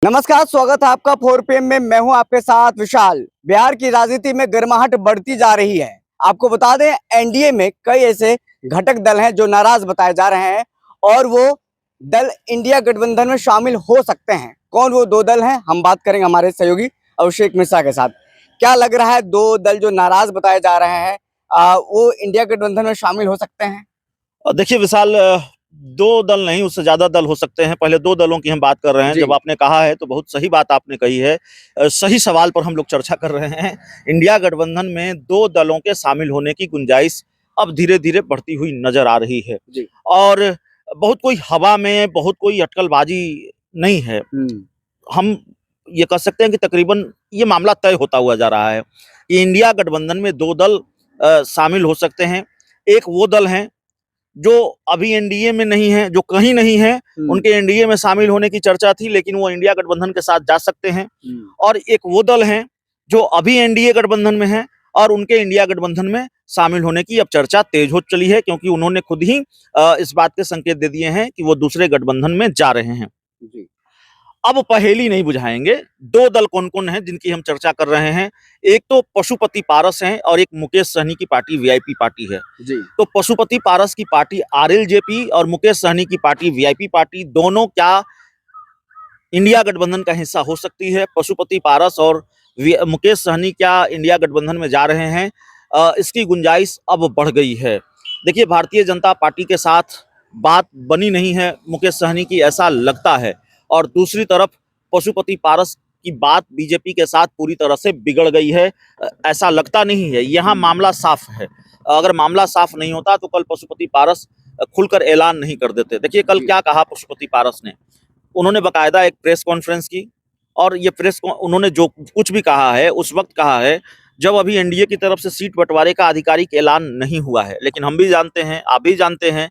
नमस्कार, स्वागत है आपका 4PM में। मैं हूं आपके साथ विशाल। बिहार की राजनीति में गर्माहट बढ़ती जा रही है। आपको बता दें, एनडीए में कई ऐसे घटक दल हैं जो नाराज बताए जा रहे हैं और वो दल इंडिया गठबंधन में शामिल हो सकते हैं। कौन वो दो दल हैं, हम बात करेंगे हमारे सहयोगी अभिषेक मिश्रा के साथ। क्या लग रहा है, दो दल जो नाराज बताए जा रहे हैं वो इंडिया गठबंधन में शामिल हो सकते हैं? देखिए विशाल, दो दल नहीं उससे ज्यादा दल हो सकते हैं। पहले दो दलों की हम बात कर रहे हैं। जी। जब आपने कहा है तो बहुत सही बात आपने कही है। सही सवाल पर हम लोग चर्चा कर रहे हैं। इंडिया गठबंधन में दो दलों के शामिल होने की गुंजाइश अब धीरे धीरे बढ़ती हुई नजर आ रही है। जी। और बहुत कोई हवा में, बहुत कोई अटकलबाजी नहीं है। हम ये कह सकते हैं कि तकरीबन ये मामला तय होता हुआ जा रहा है कि इंडिया गठबंधन में दो दल शामिल हो सकते हैं। एक वो दल हैं जो अभी एनडीए में नहीं है, जो कहीं नहीं है, उनके एनडीए में शामिल होने की चर्चा थी, लेकिन वो इंडिया गठबंधन के साथ जा सकते हैं। और एक वो दल हैं जो अभी एनडीए गठबंधन में है और उनके इंडिया गठबंधन में शामिल होने की अब चर्चा तेज हो चली है, क्योंकि उन्होंने खुद ही इस बात के संकेत दे दिए हैं कि वो दूसरे गठबंधन में जा रहे हैं। जी। अब पहेली नहीं बुझाएंगे। दो दल कौन कौन है जिनकी हम चर्चा कर रहे हैं? एक तो पशुपति पारस हैं और एक मुकेश सहनी की पार्टी वीआईपी पार्टी है। जी। तो पशुपति पारस की पार्टी आरएलजेपी और मुकेश सहनी की पार्टी वीआईपी पार्टी, दोनों क्या इंडिया गठबंधन का हिस्सा हो सकती है? पशुपति पारस और मुकेश सहनी क्या इंडिया गठबंधन में जा रहे हैं? इसकी गुंजाइश अब बढ़ गई है। देखिए, भारतीय जनता पार्टी के साथ बात बनी नहीं है मुकेश सहनी की, ऐसा लगता है। और दूसरी तरफ पशुपति पारस की बात बीजेपी के साथ पूरी तरह से बिगड़ गई है, ऐसा लगता नहीं है। यहाँ मामला साफ है। अगर मामला साफ नहीं होता तो कल पशुपति पारस खुलकर ऐलान नहीं कर देते। देखिए कल क्या कहा पशुपति पारस ने। उन्होंने बकायदा एक प्रेस कॉन्फ्रेंस की और ये उन्होंने जो कुछ भी कहा है उस वक्त कहा है जब अभी एनडीए की तरफ से सीट बंटवारे का आधिकारिक ऐलान नहीं हुआ है। लेकिन हम भी जानते हैं, आप भी जानते हैं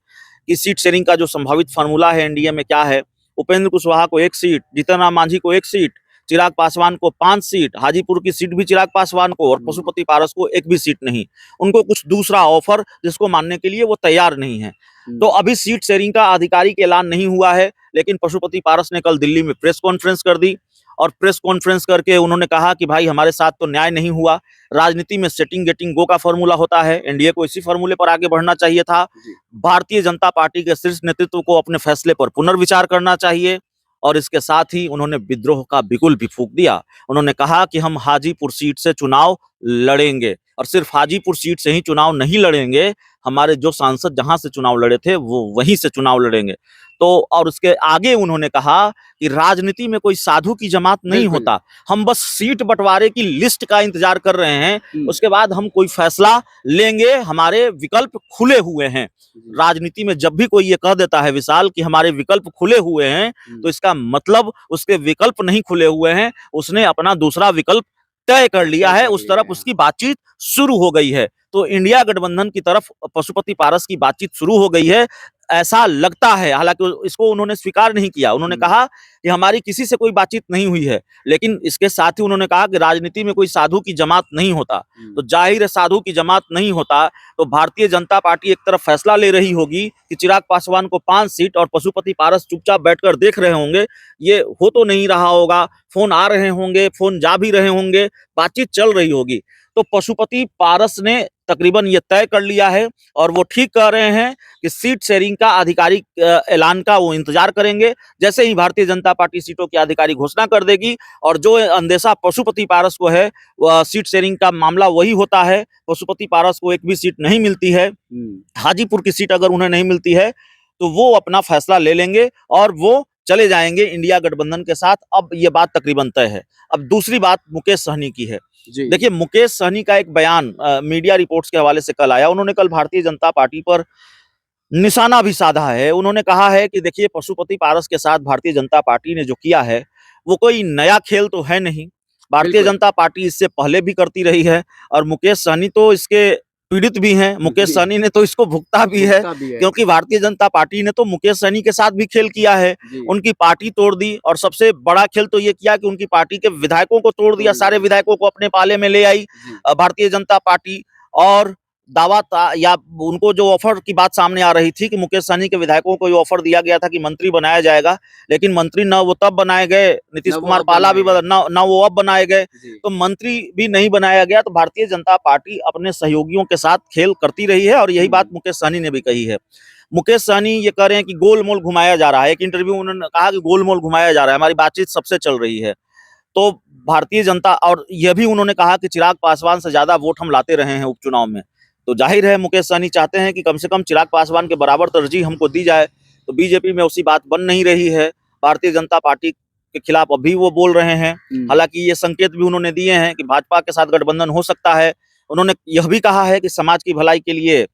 कि सीट शेयरिंग का जो संभावित फार्मूला है एनडीए में क्या है। उपेंद्र कुशवाहा को 1 सीट, जीतन राम मांझी को 1 सीट, चिराग पासवान को 5 सीट, हाजीपुर की सीट भी चिराग पासवान को, और पशुपति पारस को 1 भी सीट नहीं। उनको कुछ दूसरा ऑफर जिसको मानने के लिए वो तैयार नहीं है। तो अभी सीट शेयरिंग का आधिकारिक ऐलान नहीं हुआ है, लेकिन पशुपति पारस ने कल दिल्ली में प्रेस कॉन्फ्रेंस कर दी और प्रेस कॉन्फ्रेंस करके उन्होंने कहा कि भाई हमारे साथ तो न्याय नहीं हुआ। राजनीति में सेटिंग गेटिंग गो का फॉर्मूला होता है, एनडीए को इसी फॉर्मूले पर आगे बढ़ना चाहिए था। भारतीय जनता पार्टी के शीर्ष नेतृत्व को अपने फैसले पर पुनर्विचार करना चाहिए। और इसके साथ ही उन्होंने विद्रोह का बिगुल भी फूंक दिया। उन्होंने कहा कि हम हाजीपुर सीट से चुनाव लड़ेंगे, और सिर्फ हाजीपुर सीट से ही चुनाव नहीं लड़ेंगे, हमारे जो सांसद जहां से चुनाव लड़े थे वो वहीं से चुनाव लड़ेंगे। तो और उसके आगे उन्होंने कहा कि राजनीति में कोई साधु की जमात नहीं होता, हम बस सीट बंटवारे की लिस्ट का इंतजार कर रहे हैं, उसके बाद हम कोई फैसला लेंगे, हमारे विकल्प खुले हुए हैं। राजनीति में जब भी कोई ये कह देता है विशाल कि हमारे विकल्प खुले हुए हैं, तो इसका मतलब उसके विकल्प नहीं खुले हुए हैं, उसने अपना दूसरा विकल्प तय कर लिया है, उस तरफ उसकी बातचीत शुरू हो गई है। तो इंडिया गठबंधन की तरफ पशुपति पारस की बातचीत शुरू हो गई है, ऐसा लगता है। हालांकि इसको उन्होंने स्वीकार नहीं किया। उन्होंने कहा कि हमारी किसी से कोई बातचीत नहीं हुई है, लेकिन इसके साथ ही उन्होंने कहा कि राजनीति में कोई साधु की जमात नहीं होता। तो जाहिर है साधु की जमात नहीं होता तो भारतीय जनता पार्टी एक तरफ फैसला ले रही होगी कि चिराग पासवान को 5 सीट, और पशुपति पारस चुपचाप बैठकर देख रहे होंगे। ये हो तो नहीं रहा होगा, फोन आ रहे होंगे, फोन जा भी रहे होंगे, बातचीत चल रही होगी। तो पशुपति पारस ने तकरीबन ये तय कर लिया है और वो ठीक कह रहे हैं कि सीट शेयरिंग का आधिकारिक ऐलान का वो इंतजार करेंगे। जैसे ही भारतीय जनता पार्टी सीटों की आधिकारिक घोषणा कर देगी, और जो अंदेशा पशुपति पारस को है सीट शेयरिंग का मामला वही होता है। पशुपति पारस को 1 भी सीट नहीं मिलती है, हाजीपुर की सीट अगर उन्हें नहीं मिलती है तो वो अपना फैसला ले लेंगे और वो चले जाएंगे इंडिया गठबंधन के साथ। अब ये बात तकरीबन तय है। अब दूसरी बात मुकेश सहनी की है। देखिए मुकेश सहनी का एक बयान मीडिया रिपोर्ट्स के हवाले से कल आया। उन्होंने कल भारतीय जनता पार्टी पर निशाना भी साधा है। उन्होंने कहा है कि देखिए पशुपति पारस के साथ भारतीय जनता पार्टी ने जो किया है वो कोई नया खेल तो है नहीं। भारतीय जनता पार्टी इससे पहले भी करती रही है और मुकेश सहनी तो इसके पीड़ित भी हैं। मुकेश सहनी ने तो इसको भुगता भी है, क्योंकि भारतीय जनता पार्टी ने तो मुकेश सहनी के साथ भी खेल किया है। उनकी पार्टी तोड़ दी, और सबसे बड़ा खेल तो ये किया कि उनकी पार्टी के विधायकों को तोड़ दिया, सारे विधायकों को अपने पाले में ले आई भारतीय जनता पार्टी। और दावा था या उनको जो ऑफर की बात सामने आ रही थी कि मुकेश सहनी के विधायकों को ये ऑफर दिया गया था कि मंत्री बनाया जाएगा, लेकिन मंत्री न वो तब बनाए गए, नीतीश न वो कुमार अब पाला भी बनाए न वो अब बनाए गए, जी। तो मंत्री भी नहीं बनाया गया। तो भारतीय जनता पार्टी अपने सहयोगियों के साथ खेल करती रही है और यही बात मुकेश सहनी ने भी कही है। मुकेश सहनी ये कह रहे हैं कि गोलमोल घुमाया जा रहा है। एक इंटरव्यू में उन्होंने कहा कि गोलमोल घुमाया जा रहा है, हमारी बातचीत सबसे चल रही है। तो भारतीय जनता और यह भी उन्होंने कहा कि चिराग पासवान से ज्यादा वोट हम लाते रहे हैं उपचुनाव में। तो जाहिर है मुकेश सहनी चाहते हैं कि कम से कम चिराग पासवान के बराबर तरजीह हमको दी जाए। तो बीजेपी में उसी बात बन नहीं रही है। भारतीय जनता पार्टी के खिलाफ अभी वो बोल रहे हैं। हालांकि ये संकेत भी उन्होंने दिए हैं कि भाजपा के साथ गठबंधन हो सकता है। उन्होंने यह भी कहा है कि समाज की भलाई के लिए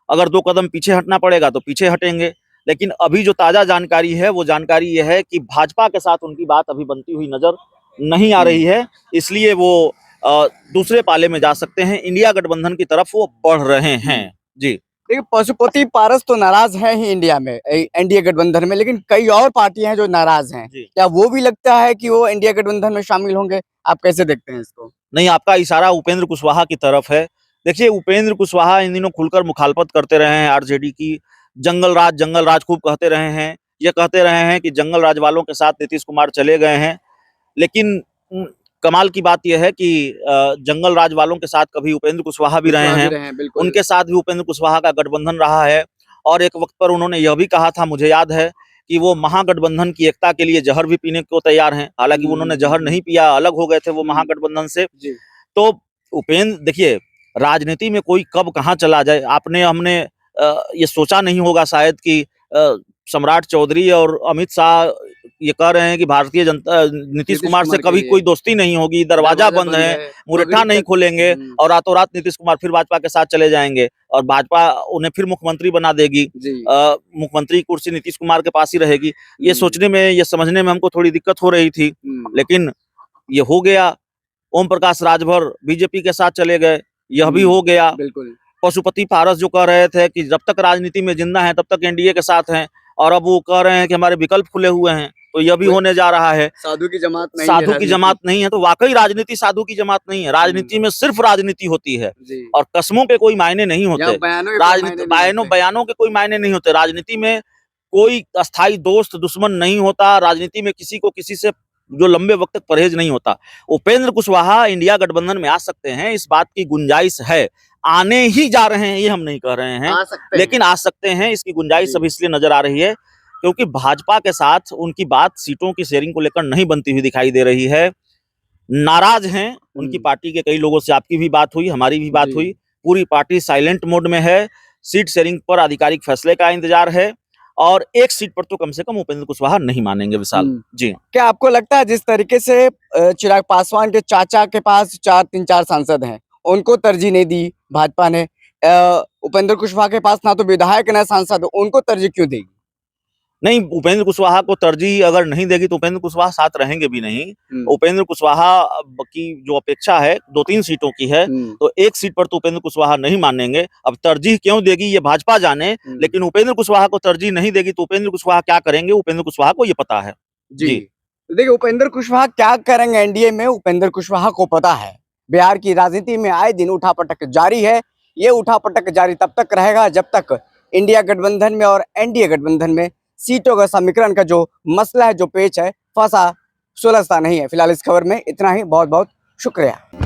अगर 2 कदम पीछे हटना पड़ेगा तो पीछे हटेंगे। लेकिन अभी जो ताजा जानकारी है वो जानकारी यह है कि भाजपा के साथ उनकी बात अभी बनती हुई नजर नहीं आ रही है, इसलिए वो दूसरे पाले में जा सकते हैं। इंडिया गठबंधन की तरफ वो बढ़ रहे हैं। जी देखिए, पशुपति पारस तो नाराज है ही इंडिया में, एनडीए गठबंधन में, लेकिन कई और पार्टियां हैं जो नाराज हैं। जी। क्या वो भी लगता है कि वो इंडिया गठबंधन में शामिल होंगे? आप कैसे देखते हैं इसको? नहीं, आपका इशारा उपेंद्र कुशवाहा की तरफ है। देखिए, उपेंद्र कुशवाहा इन दिनों खुलकर मुखालफत करते रहे हैं आरजेडी की। जंगल राज खूब कहते रहे हैं। ये कहते रहे हैं कि जंगल राज वालों के साथ नीतीश कुमार चले गए हैं। लेकिन कमाल की बात यह है कि जंगल राज वालों के साथ कभी उपेंद्र कुशवाहा भी रहे हैं। बिल्कुल। उनके साथ भी उपेंद्र कुशवाहा का गठबंधन रहा है। और एक वक्त पर उन्होंने यह भी कहा था, मुझे याद है, कि वो महागठबंधन की एकता के लिए जहर भी पीने को तैयार हैं। हालांकि उन्होंने जहर नहीं पिया, अलग हो गए थे वो महागठबंधन से। जी। तो उपेंद्र, देखिए, राजनीति में कोई कब कहाँ चला जाए, हमने ये सोचा नहीं होगा शायद कि सम्राट चौधरी और अमित शाह ये कह रहे हैं कि भारतीय जनता नीतीश कुमार से कभी कोई दोस्ती नहीं होगी, दरवाजा बंद है, मुरट्ठा नहीं खोलेंगे और रातों रात नीतीश कुमार फिर भाजपा के साथ चले जाएंगे और भाजपा उन्हें फिर मुख्यमंत्री बना देगी। मुख्यमंत्री की कुर्सी नीतीश कुमार के पास ही रहेगी। ये सोचने में, ये समझने में हमको थोड़ी दिक्कत हो रही थी, लेकिन ये हो गया। ओम प्रकाश राजभर बीजेपी के साथ चले गए, यह भी हो गया। बिल्कुल। पशुपति पारस जो कह रहे थे कि जब तक राजनीति में जिंदा है तब तक एनडीए के साथ हैं, और अब वो कह रहे हैं कि हमारे विकल्प खुले हुए हैं, तो यह भी होने जा रहा है। साधु की जमात नहीं है, साधु की जमात नहीं है, तो वाकई राजनीति साधु की जमात नहीं है। राजनीति में सिर्फ राजनीति होती है और कस्मों के कोई मायने नहीं होते, बयानों के कोई मायने नहीं होते। राजनीति में कोई अस्थाई दोस्त दुश्मन नहीं होता। राजनीति में किसी को किसी से जो लंबे वक्त तक परहेज नहीं होता। उपेंद्र कुशवाहा इंडिया गठबंधन में आ सकते हैं, इस बात की गुंजाइश है। आने ही जा रहे हैं ये हम नहीं कह रहे हैं, लेकिन आ सकते हैं, इसकी गुंजाइश अभी इसलिए नजर आ रही है क्योंकि भाजपा के साथ उनकी बात सीटों की शेयरिंग को लेकर नहीं बनती हुई दिखाई दे रही है। नाराज हैं उनकी पार्टी के कई लोगों से। आपकी भी बात हुई, हमारी भी बात हुई। पूरी पार्टी साइलेंट मोड में है। सीट शेयरिंग पर आधिकारिक फैसले का इंतजार है और एक सीट पर तो कम से कम उपेंद्र कुशवाहा नहीं मानेंगे विशाल जी। क्या आपको लगता है जिस तरीके से चिराग पासवान के चाचा के पास 3-4 सांसद हैं, उनको तरजीह नहीं दी भाजपा ने, उपेंद्र कुशवाहा के पास ना तो विधायक ना सांसद, उनको तरजीह क्यों देगी? नहीं, उपेंद्र कुशवाहा को तरजीह अगर नहीं देगी तो उपेंद्र कुशवाहा साथ रहेंगे भी नहीं। उपेंद्र कुशवाहा की जो अपेक्षा है 2-3 सीटों की है, तो एक सीट पर तो उपेंद्र कुशवाहा नहीं मानेंगे। अब तरजीह क्यों देगी ये भाजपा जाने, लेकिन उपेंद्र कुशवाहा को तरजीह नहीं देगी तो उपेंद्र कुशवाहा क्या करेंगे, उपेंद्र कुशवाहा को ये पता है जी। देखिए, उपेंद्र कुशवाहा क्या करेंगे एनडीए में, उपेंद्र कुशवाहा को पता है। बिहार की राजनीति में आए दिन उठापटक जारी है। ये उठापटक जारी तब तक रहेगा जब तक इंडिया गठबंधन में और एनडीए गठबंधन में सीटों का समीकरण का जो मसला है, जो पेच है, फंसा सुलझता नहीं है। फिलहाल इस खबर में इतना ही। बहुत बहुत शुक्रिया।